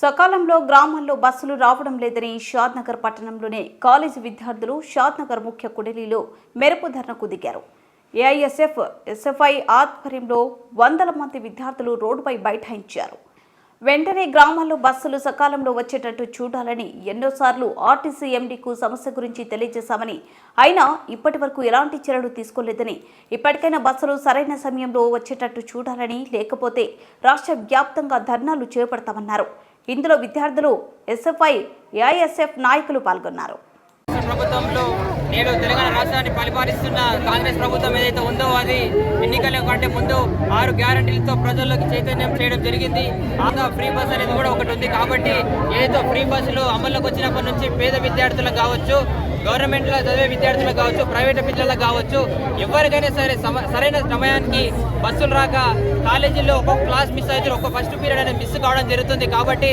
సకాలంలో గ్రామాల్లో బస్సులు రావడం లేదని షాద్నగర్ పట్టణంలోని కాలేజీ విద్యార్థులు షాద్నగర్ ముఖ్య కుడిలిలో మెరుపు ధర్నాకు దిగారు. ఏఐఎస్ఎఫ్ ఎస్ఎఫ్ఐ ఆధ్వర్యంలో వందల మంది విద్యార్థులు రోడ్డుపై బైఠాయించారు. వెంటనే గ్రామాల్లో బస్సులు సకాలంలో వచ్చేటట్టు చూడాలని ఎన్నోసార్లు ఆర్టీసీ ఎండీకు సమస్య గురించి తెలియజేశామని, అయినా ఇప్పటి వరకు ఎలాంటి చర్యలు తీసుకోలేదని, ఇప్పటికైనా బస్సులు సరైన సమయంలో వచ్చేటట్టు చూడాలని, లేకపోతే రాష్ట్ర వ్యాప్తంగా ధర్నాలు చేపడతామన్నారు. ఇందులో విద్యార్థులు, ఎస్ఎఫ్ఐ, ఏఐఎస్ఎఫ్ నాయకులు పాల్గొన్నారు. ప్రభుత్వంలో నేడు తెలంగాణ రాష్ట్రాన్ని పరిపాలిస్తున్న కాంగ్రెస్ ప్రభుత్వం ఏదైతే ఉందో అది ఎన్నికల కంటే ముందు 6 గ్యారంటీలతో ప్రజల్లోకి చైతన్యం చేయడం జరిగింది. ఆగా ఫ్రీ బస్ అనేది కూడా ఒకటి ఉంది. కాబట్టి ఏదైతే ఫ్రీ బస్సులు అమల్లోకి వచ్చినప్పటి నుంచి పేద విద్యార్థులకు కావచ్చు, గవర్నమెంట్లో చదివే విద్యార్థులకు కావచ్చు, ప్రైవేట్ పిల్లలకు కావచ్చు, ఎవరికైనా సరే సరైన సమయానికి బస్సులు రాక కాలేజీల్లో ఒక్కొక్క క్లాస్ మిస్ అవుతారు, ఒక్క ఫస్ట్ పీరియడ్ అనేది మిస్ కావడం జరుగుతుంది. కాబట్టి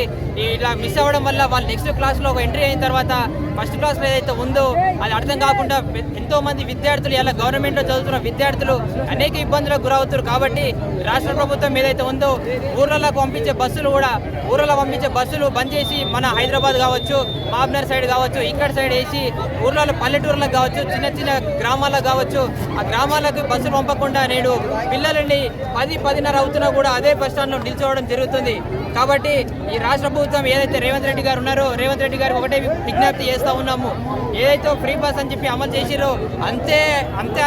ఇలా మిస్ అవ్వడం వల్ల వాళ్ళు నెక్స్ట్ క్లాస్లో ఒక ఎంట్రీ అయిన తర్వాత ఫస్ట్ క్లాస్లో ఏదైతే ఉందో అది అర్థం కాకుండా ఎంతో మంది విద్యార్థులు ఇలా గవర్నమెంట్లో చదువుతున్న విద్యార్థులు అనేక ఇబ్బందులకు గురవుతారు. కాబట్టి రాష్ట్ర ప్రభుత్వం ఏదైతే ఉందో ఊర్లలో పంపించే బస్సులు బంద్ చేసి మన హైదరాబాద్ కావచ్చు, మాబ్నర్ సైడ్ కావచ్చు, ఇక్కడ సైడ్ వేసి ఊర్లలో పల్లెటూర్లకు కావచ్చు, చిన్న చిన్న గ్రామాలకు కావచ్చు, ఆ గ్రామాలకు బస్సులు పంపకుండా నేడు పిల్లలని 10-10:30 అవుతున్నా కూడా అదే బస్ స్టాండ్లో నిల్చోవడం జరుగుతుంది. కాబట్టి ఈ రాష్ట్ర ప్రభుత్వం ఏదైతే రేవంత్ రెడ్డి గారు ఉన్నారో, రేవంత్ రెడ్డి గారు ఒకటే విజ్ఞప్తి చేస్తూ ఉన్నాము, ఏదైతే ఫ్రీ బస్ అని చెప్పి అమలు చేసిరో అంతే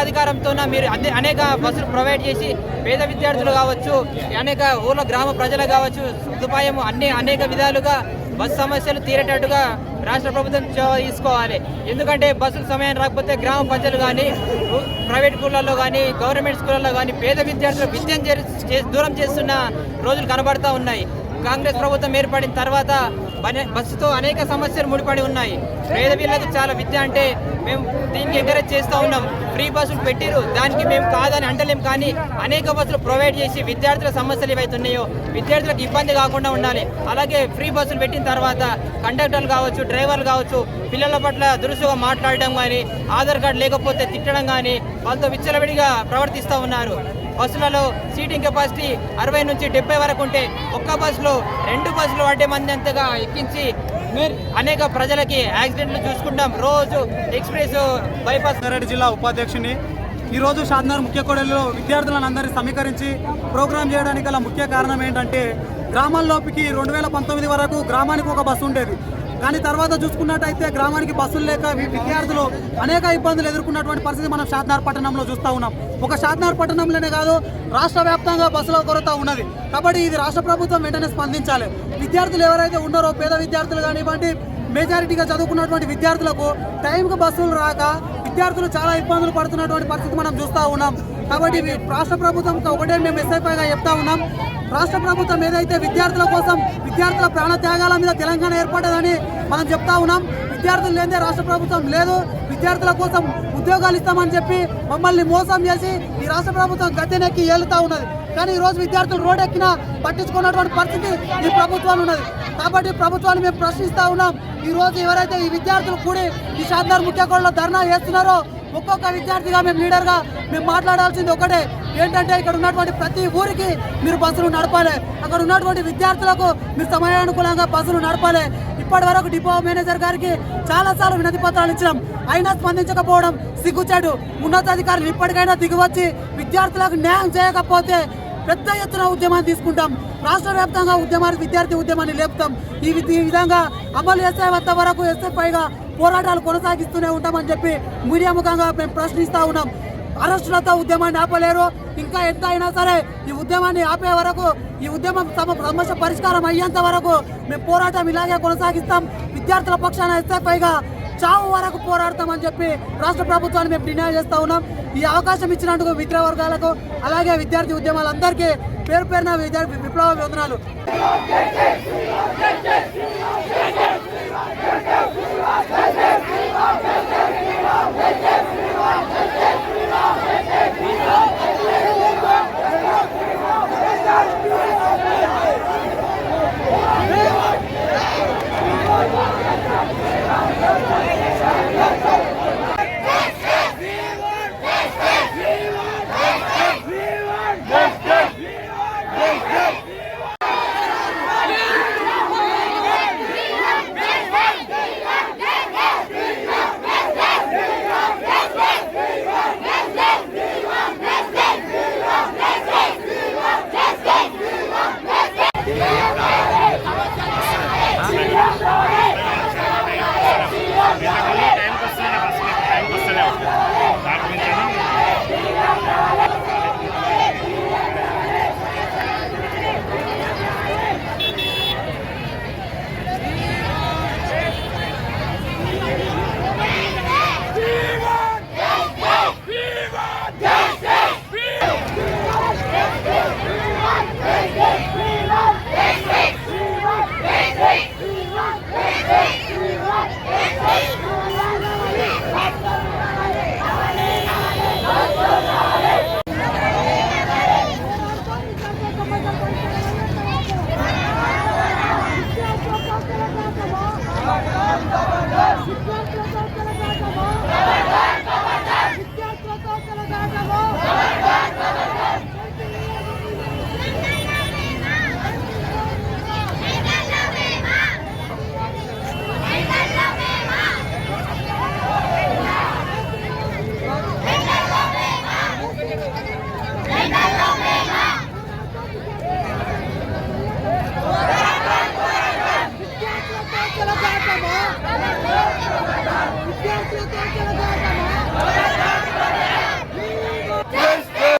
అధికారంతో మీరు అనేక బస్సులు ప్రొవైడ్ చేసి పేద విద్యార్థులు కావచ్చు, అనేక ఊర్ల గ్రామ ప్రజలు కావచ్చు, సదుపాయం అనేక విధాలుగా బస్సు సమస్యలు తీరేటట్టుగా రాష్ట్ర ప్రభుత్వం తీసుకోవాలి. ఎందుకంటే బస్సులు సమయాన్ని రాకపోతే గ్రామ ప్రజలు కానీ, ప్రైవేట్ స్కూళ్ళల్లో కానీ, గవర్నమెంట్ స్కూళ్ళల్లో కానీ పేద విద్యార్థులు విద్యను దూరం చేస్తున్న రోజులు కనబడుతూ ఉన్నాయి. కాంగ్రెస్ ప్రభుత్వం ఏర్పడిన తర్వాత బస్సుతో అనేక సమస్యలు ముడిపడి ఉన్నాయి. పేద వీళ్ళకు చాలా విద్య అంటే మేము దీనికి ఎంకరేజ్ చేస్తూ ఉన్నాం. ఫ్రీ బస్సులు పెట్టిరు, దానికి మేము కాదని అంటలేం. కానీ అనేక బస్సులు ప్రొవైడ్ చేసి విద్యార్థుల సమస్యలు ఏవైతున్నాయో విద్యార్థులకు ఇబ్బంది కాకుండా ఉండాలి. అలాగే ఫ్రీ బస్సులు పెట్టిన తర్వాత కండక్టర్లు కావచ్చు, డ్రైవర్లు కావచ్చు, పిల్లల పట్ల దురుసుగా మాట్లాడడం కానీ, ఆధార్ కార్డు లేకపోతే తిట్టడం కానీ, వాళ్ళతో విచ్చలవిడిగా ప్రవర్తిస్తూ ఉన్నారు. బస్సులలో సీటింగ్ కెపాసిటీ 60 నుంచి 70 వరకు ఉంటే ఒక్క బస్సులో 2 బస్సులు పట్టే మంది అంతగా ఎక్కించి అనేక ప్రజలకి యాక్సిడెంట్లు చూసుకుంటాం. రోజు ఎక్స్ప్రెస్ బైపాస్. రంగారెడ్డి జిల్లా ఉపాధ్యక్షుని. ఈరోజు షాద్నగర్ ముఖ్య కూడలిలో విద్యార్థులను అందరినీ సమీకరించి ప్రోగ్రాం చేయడానికి గల ముఖ్య కారణం ఏంటంటే, గ్రామాల్లోకి 2019 వరకు గ్రామానికి ఒక బస్సు ఉండేది. కానీ తర్వాత చూసుకున్నట్టయితే గ్రామానికి బస్సులు లేక విద్యార్థులు అనేక ఇబ్బందులు ఎదుర్కొన్నటువంటి పరిస్థితి మనం షాద్నగర్ పట్టణంలో చూస్తూ ఉన్నాం. ఒక షాద్నగర్ పట్టణంలోనే కాదు, రాష్ట్ర వ్యాప్తంగా బస్సుల కొరత ఉన్నది. కాబట్టి ఇది రాష్ట్ర ప్రభుత్వం వెంటనే స్పందించాలి. విద్యార్థులు ఎవరైతే ఉన్నారో పేద విద్యార్థులు కానివ్వండి, మెజారిటీగా చదువుకున్నటువంటి విద్యార్థులకు టైంకి బస్సులు రాక విద్యార్థులు చాలా ఇబ్బందులు పడుతున్నటువంటి పరిస్థితి మనం చూస్తూ ఉన్నాం. కాబట్టి రాష్ట్ర ప్రభుత్వం ఒకటే మేము ఎస్ఐపైగా చెప్తా ఉన్నాం, రాష్ట్ర ప్రభుత్వం ఏదైతే విద్యార్థుల కోసం, విద్యార్థుల ప్రాణత్యాగాల మీద తెలంగాణ ఏర్పడదని మనం చెప్తా ఉన్నాం. విద్యార్థులు లేదే రాష్ట్ర ప్రభుత్వం లేదు. విద్యార్థుల కోసం ఉద్యోగాలు ఇస్తామని చెప్పి మమ్మల్ని మోసం చేసి ఈ రాష్ట్ర ప్రభుత్వం గద్దెనెక్కి ఏలుతా ఉన్నది. కానీ ఈరోజు విద్యార్థులు రోడ్ ఎక్కినా పట్టించుకున్నటువంటి పరిస్థితి ఈ ప్రభుత్వం ఉన్నది. కాబట్టి ప్రభుత్వాన్ని మేము ప్రశ్నిస్తూ ఉన్నాం. ఈరోజు ఎవరైతే ఈ విద్యార్థులు కూడి ఈ షాద్నగర్ ముఖ్య కూడలిలో ధర్నా చేస్తున్నారో, ఒక్కొక్క విద్యార్థిగా మేము లీడర్గా మేము మాట్లాడాల్సింది ఒకటే, ఏంటంటే ఇక్కడ ఉన్నటువంటి ప్రతి ఊరికి మీరు బస్సులు నడపాలి, అక్కడ ఉన్నటువంటి విద్యార్థులకు మీరు సమయానుకూలంగా బస్సులు నడపాలి. ఇప్పటి వరకు డిపో మేనేజర్ గారికి చాలాసార్లు వినతి పత్రాలు ఇచ్చినాం, అయినా స్పందించకపోవడం సిగ్గుచేటు. ఉన్నతాధికారులు ఇప్పటికైనా దిగివచ్చి విద్యార్థులకు న్యాయం చేయకపోతే పెద్ద ఎత్తున ఉద్యమాన్ని తీసుకుంటాం. రాష్ట్ర వ్యాప్తంగా విద్యార్థి ఉద్యమాన్ని లేపుతాం. ఈ విధంగా అమలు చేసేంత వరకు ఎస్ఎఫ్ఐగా పోరాటాలు కొనసాగిస్తూనే ఉంటామని చెప్పి మీడియా ముఖంగా మేము ప్రశ్నిస్తూ ఉన్నాం. అరెస్టులతో ఉద్యమాన్ని ఆపలేరు. ఇంకా ఎంత అయినా సరే ఈ ఉద్యమాన్ని ఆపే వరకు, ఈ ఉద్యమం సమస్య పరిష్కారం అయ్యేంత వరకు మేము పోరాటం ఇలాగే కొనసాగిస్తాం. విద్యార్థుల పక్షాన ఎస్ఎఫ్ఐగా చావు వరకు పోరాడతామని చెప్పి రాష్ట్ర ప్రభుత్వాన్ని మేము డిమాండ్ చేస్తూ ఉన్నాం. ఈ అవకాశం ఇచ్చినందుకు మిత్ర వర్గాలకు, అలాగే విద్యార్థి ఉద్యమాలందరికీ పేరు పేరున విప్లవ వందనాలు.